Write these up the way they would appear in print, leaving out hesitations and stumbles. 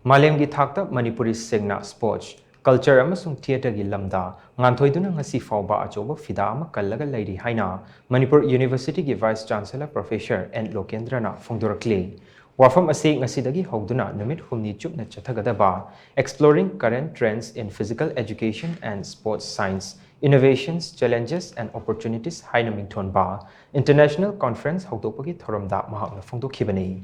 Malem gi Thakta Manipuri Singna Sports, Culture Amasung Theatre gi Lamda, Nganthoiduna ngasi fauba Achouba Fida ama Kallaga Leiri HAINA, Manipur University gi Vice Chancellor Professor and Lokendra na PHONGDORAKLI. Wafam ase ngasidagi hauduna numit humni chupna chathagadaba, exploring current trends in physical education and sports science, innovations, challenges and opportunities haina mingthon ba, international conference haudopagi thoramda mahakna phongdokhibani.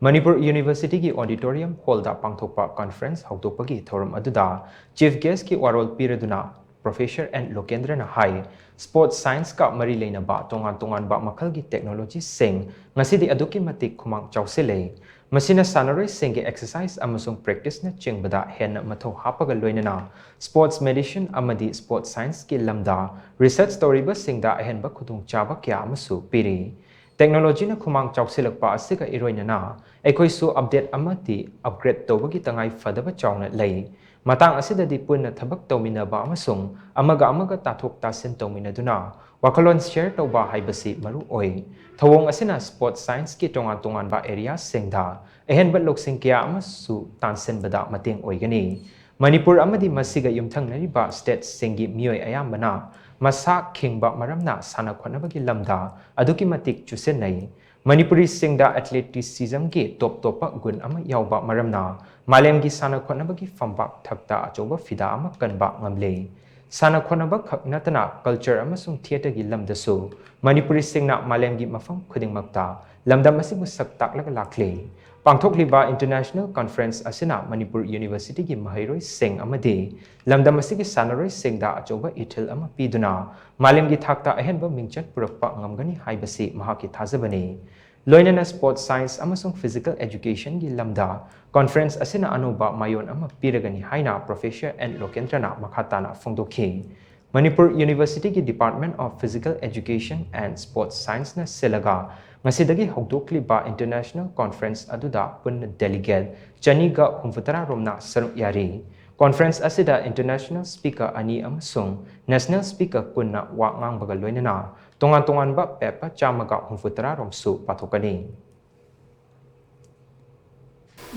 Manipur University ki auditorium hall da pangthokpa conference haudopagi thoram aduda, chief guest ki warol piraduna Professor and Lokendra na hai, sports science ka mari leina ba tongan ba makal gi technology sing ngasidi aduki matik khumang chawsele masina sanaroi sing gi exercise amasung practice na chingbada hen matho hapaga loinana sports medicine amadi sports science ki lamda research story ba singda ahen ba khudung chaba kya amasu piri technology na khumang chawsilakpa asika iroinana ekhoisu update amati upgrade tobagi tangai fadaba chawna lei matang asidadi punna thabak tawminaba amasung amaga tathok tasin tawminaduna wakalon share tawba haibasi maru oi thawong asina sports science ki tongan ba area singda ehen bat loksing kya amasu tansin bada mating oigani Manipur amadi masiga yumthang nariba state singi miyoi ayambana masa khingba maramna sana khonabagi lamda aduki matik chusenai Manipuri singda athleticism ki topa gun ama yauba maramna Malem gi sana khonabagi fambak Thakta Achouba Fida ama kanba ngamle sana khonaba khaknatana culture amasung theatre gi lamdasu Manipuri singna Malem gi mafam khudingmakta lamda masibu saktaklaga lakle Pangthokliba International Conference asina Manipur University gi mahairoi sing amadi lamda masigi sanaroi singda Achouba ithil ama piduna Malem gi Thakta ahenba mingchat purakpa ngamgani haibasi mahaki thazabani Loinana Sports Science amasung Physical Education gi lamda conference asina anuba mayon ama piragani haina Professor and Lokendra na makhatana phongdokhi Manipur University ki Department of Physical Education and Sports Science na selaga ngasidagi hogdokliba international conference aduda punna delegate chaniga humfutara romna saruk yari conference asida international speaker ani amasung national speaker kunna wa ngangbaga loinana tongan ba pepa chamaga humfutara romsu pathokani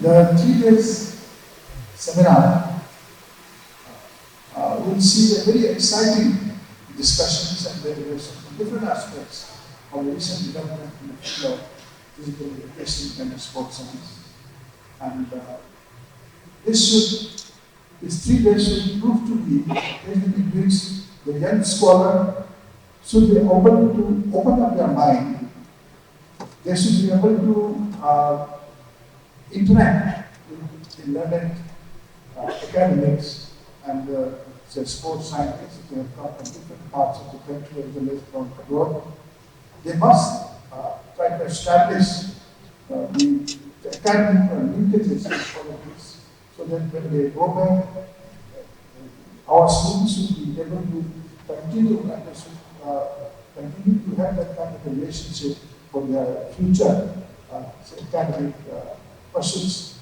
The 3 days seminar will see a very exciting discussions and deliberations on different aspects of the recent development in the field of physical education and sports science. And these 3 days should prove to be occasion in which the young scholar should be able to open up their mind. They should be able to interact with the learned academics and sports scientists who have come from different parts of the country as well as from abroad. They must try to establish the academic linkages for this so that when they go back, our students should be able to continue to have that kind of relationship for their future academic pursuits.